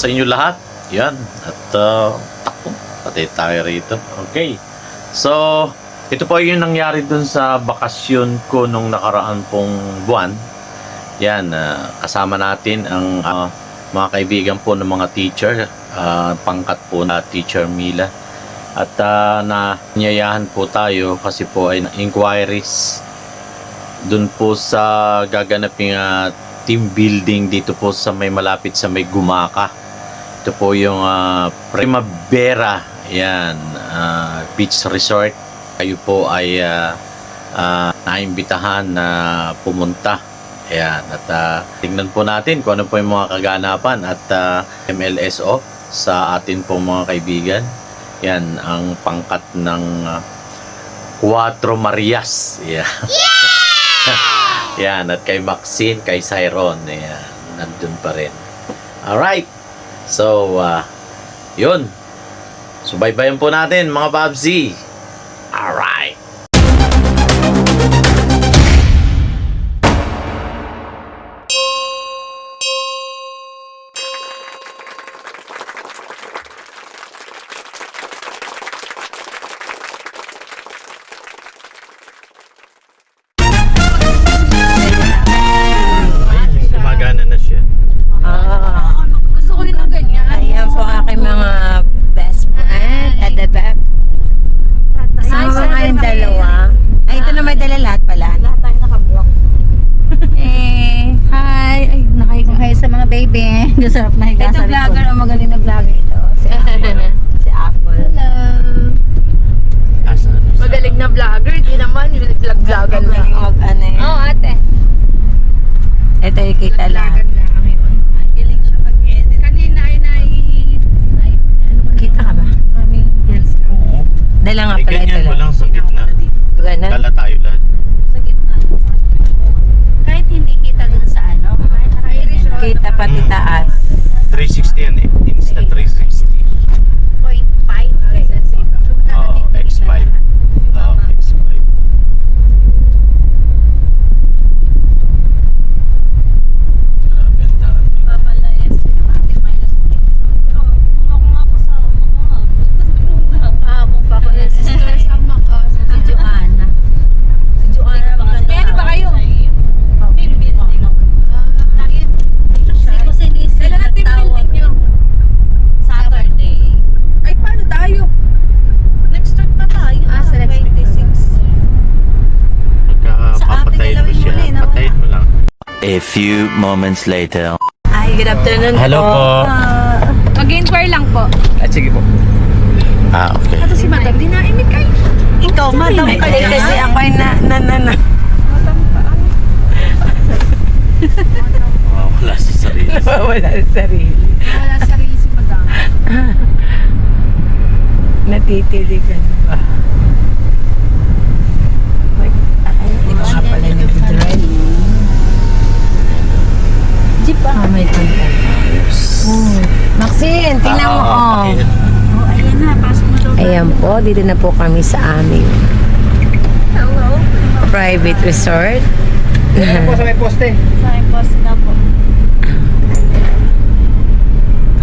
sa inyo lahat. Yan. At takbo. Pati tayo rito. Okay. So, ito po yung nangyari dun sa bakasyon ko nung nakaraan pong buwan. Yan. Kasama natin ang mga kaibigan po ng mga teacher. Pangkat po na Teacher Mila. At nanyayahan po tayo kasi po ay inquiries dun po sa gaganaping team building dito po sa may malapit sa may Gumaka. Ito po yung Primavera, yan, beach resort. Kayo po ay naimbitahan na pumunta. Ayan, at tingnan po natin kung ano po yung mga kaganapan at MLSO sa atin po mga kaibigan. Yan, ang pangkat ng Cuatro Marias. Yeah! Yan, at kay Maxine, kay Cyron, yan, nandun pa rin. Alright, so, yun. Subaybayan po natin, mga Babsy. Alright. Sarap na higa sa likod. Ito vlogger, ang magaling na vlogger ito. Si Apple. Si Apple. Hello. Magaling na vlogger. Di naman, vlog-vlogger lang. Ano yun? Oo, ate. Ito yung kita lang. Magaling siya mag-edit. Kanina ay kita ka ba? Oo. Dala nga pala ito lang. Ganyan mo lang sa gitna. Ganun? Dala tayo lahat. Sa gitna. Kahit hindi kita dun sa ano. Kita pati taas. 360 yan eh. Insta 360. 0.5 Oo, X5. Oo, X5. Grabe ang daan. Papalayas ka ng ating miles. Kung ako nga kasama mo. Pahabong pa ko na si Joanna. Si Joanna. Eh, ano ba kayo? Team building. Kailan na team building nyo? Saturday. Ay, paano tayo? Next week na tayo. Sa next 26. Pagkapapatayin mo siya, patayin mo lang. A few moments later. Ay, good afternoon Hello po. Mag-inquire lang po. Sige po. Okay. Ito si Madam, di naimik kayo. Ikaw, Madam ka Eh, kasi ako ay na. Madam pa. Wala sa sarili. Wala sa sarili. Wala sarili si Madam. Natitiligan ba? Hindi ko nga pala nag-drive. Jeep ba? May containers. Maxine, tingnan mo oh. Ayan na, pasok mo daw. Ayan po, dito na po kami sa aming Hello. private resort. Ayan po sa may poste. Sa post na po.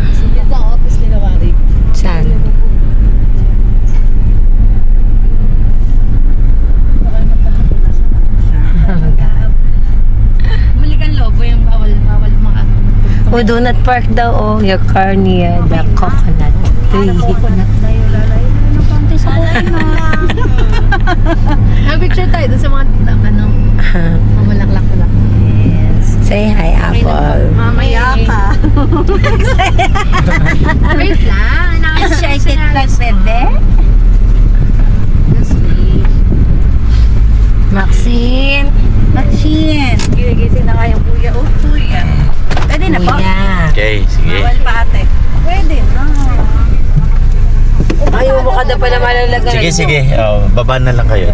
Sige sa office nila, Wari. Saan? Muli kang lobo yung bawal mga Oh, do not park daw oh, your car near the coconut tree. coconut tayo, lalayo na ng konti sa coconut. Nag-picture tayo doon sa mga mamalaklak-lak. Yes. Say hi, Apple. Mamaya ka. Wait lang. Excited ka, bebe? Just wait. Maxine. Maxine. Gigising na nga yung kuya. Oh, kuya. Pwede na po? Kuya. Okay, sige. Bawal pa ate. Pwede na. Ayaw mo ka na pala malalagan. Sige, sige. Baba na lang kayo.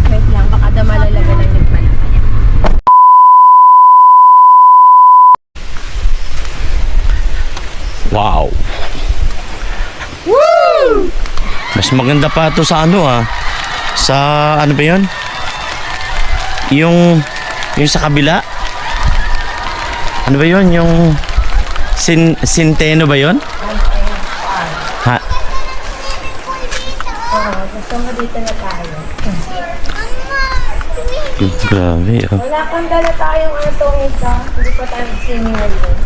Wait lang, baka na malalagan ng yung pala. Wow. Woo! Mas maganda pa ito sa ano sa ano ba yun? Yung sa kabila. Ano ba yun? Yung Centeno ba yun? Ha? Gusto mo dito na tayo. Grabe. Oh. Wala kang dala tayong atong isa. Hindi pa tayo senior yun.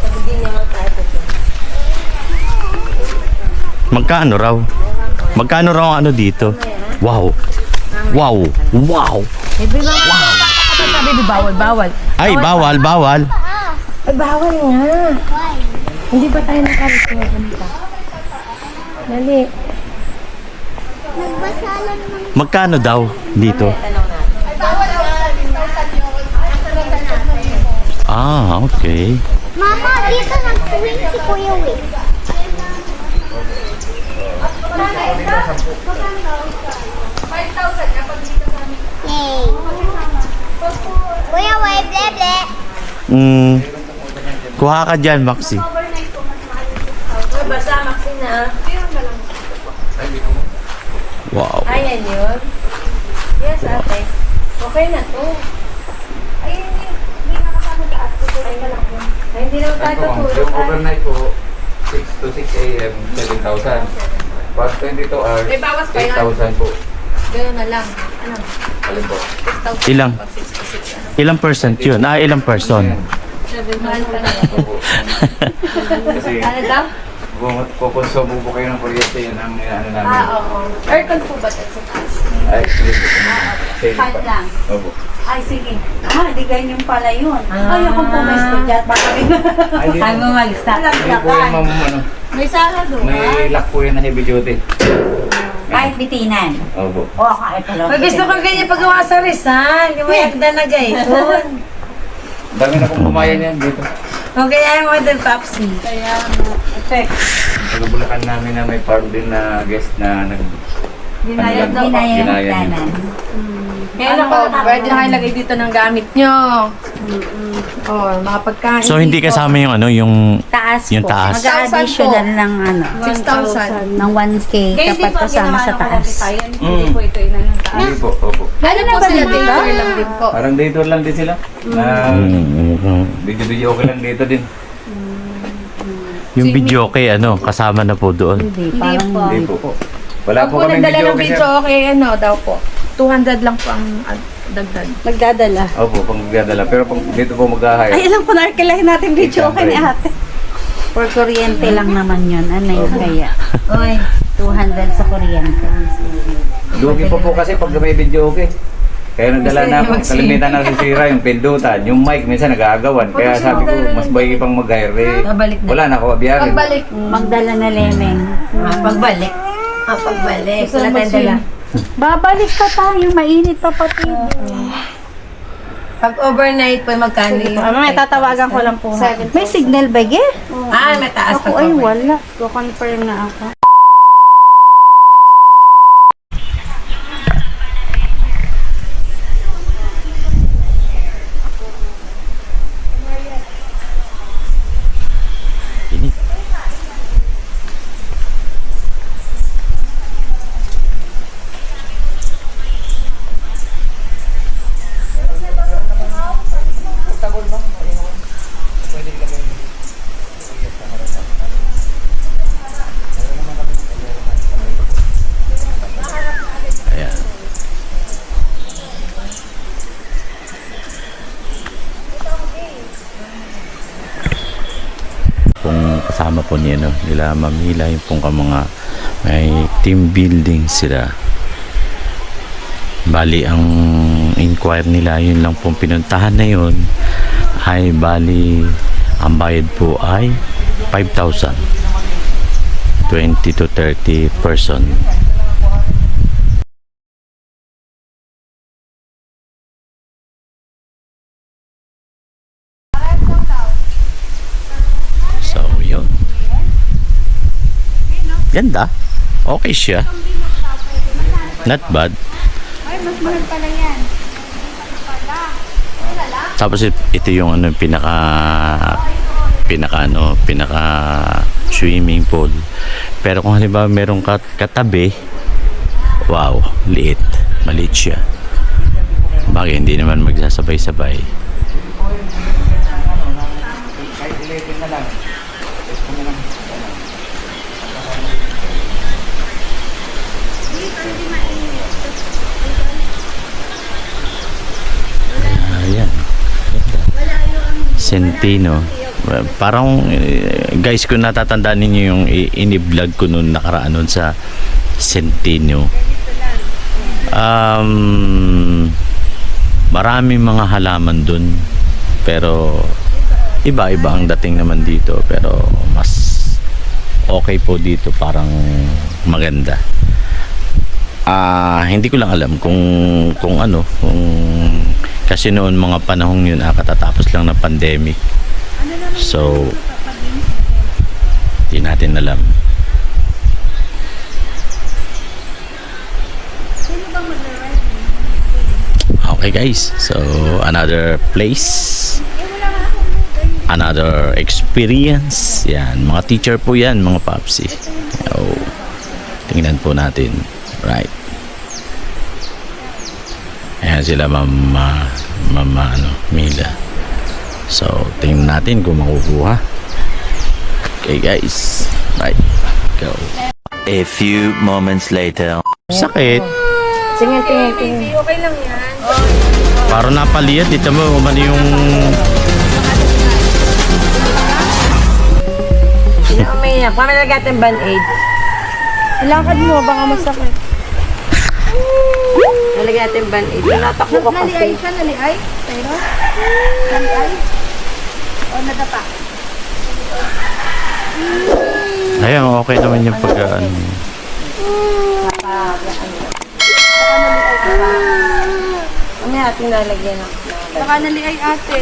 Pagiging naman tayo dito. Magkano raw? Magkano raw ang ano dito? Wow. Wow. Wow. Wow! Sabi di bawal. Ay, bawal, bawal. Ay, bawal nga. Hindi pa tayo nakarito. Dali. Magkano daw dito? Ah, okay. Mama, dito nag-swing si Kuya Wick. Yay! Kuya Wick, ble-ble. Kuha ka dyan, Maxi. Basta, Maxina. Wow. Ayan yun. Yes, ate. Okay na to. Ayun yun. Hindi nakasama sa ato. Ay, hindi naman tayo tutulog. Yung overnight po, 6 to 6 a.m., 7,000. Pag 22 hours, 8,000 po. Gano'n na lang. Ano? Alin po? Ilang? Ilang percent yun? Ah, ilang person? Opo. Kasi Ano daw? pupunsobo po kayo ng kuryente, yun ang ano namin. Oo. Aircon po ba sa taas? Ay, please. Sale Fan pa. lang. Opo. Ay, sige. Di ganyan pala yun. Ay, ako po may estudyat. Baka Ay, di Ay, po. mamalista. Hindi po yan, ma'am, ano. May sarado. May lock po yan na heavy duty. Kahit bitinan. Opo. O, kahit pala. Pag gusto kong ganyan paggawa sa Rizal, yung may agda na gayton. Dami na pong kumayan yan dito. Okay, ayaw mo din, Papsi. Kaya, effect. Nagubulakan namin na may part din na guest na Ginayad Ano lang, daw. ginayad yun. Kaya ano po, pwede na kayo lagay dito ng gamit nyo. Oh, mga pagkain. So, hindi dito. kasama yung ano, yung... Taas Yung po. taas. Mag-additional ng ano, 6,000. ng 1K Kaya hindi kapag po kasama sa taas. Hindi po ito ina ng taas. Hindi po, opo. Ano po sila dito? lang din po. Parang dito lang din sila. Na video-video okay lang dito din. Yung video kay ano, kasama na po doon. Hindi, parang po. Hindi po. Wala Pag po po kami nagdala ng video video, okay, ano daw po. 200 lang po ang dagdag. nagdadala. Opo, pag magdadala. Pero pag dito po mag-hire. Ay, ilang po narkilahin natin video okay ni ate. For kuryente lang naman yun. Ano yun kaya? Oy. 200 sa kuryente. Lugi pa po kasi pag may video okay. Kaya nagdala na po. Kalimitan na nasisira yung pindutan. Yung mic minsan nag-aagawan. Kaya sabi ko, mas bagay pang mag-hire. Babalik na. Wala na ako, abiyarin. Pagbalik. Magdala na lemeng. Pagbalik. Pagbalik. Gusto Wala mo tayong dala. Babalik pa tayo, mainit pa pati. Pag overnight po, magkano yung... May tatawagan ko lang po. May signal ba, ge? Ah, mataas Ako ay wala. Ko-confirm na ako. Init. Ayan. Kung kasama po niya, no, nila Mamila, yung pong mga may team building sila. Bali, ang inquire nila, yun lang pong pinuntahan na yun, ay bali, ang bayad po ay 5,000. 20 to 30 person. So, yun. Ganda. Okay siya. Not bad. Tapos ito yung ano pinaka swimming pool. Pero kung halimbawa merong katabi, wow, liit. Maliit siya. Bagay hindi naman magsasabay-sabay. na lang. Ito na lang. Ayan. Centino. Parang, guys, kung natatandaan ninyo yung ini-vlog ko noon nakaraan nun sa Centino. Maraming mga halaman dun. Pero, iba-iba ang dating naman dito. Pero, mas okay po dito. Parang maganda. Hindi ko lang alam kung kasi noon mga panahong yun katatapos lang ng pandemic, so hindi natin alam. Okay guys, so another place, another experience. Yan, mga teacher po yan, mga papsi. So, tingnan po natin. Right. Ayan sila mama Mila. So, tingnan natin kung makukuha. Okay guys. Right. Go. A few moments later. Sakit. Tingin. Okay lang yan. Parang napaliyad. Dito mo umano yung... Umiyak. Kami nag-ating band-aid. Lakad mo, baka masakit. Nalagyan natin band-aid. Natakbo ko kasi. Naliay ka, naliay? Pero? Naliay? O nadapa? Ayan, okay naman yung pag... Kami ating nalagyan ng Baka naliay ate.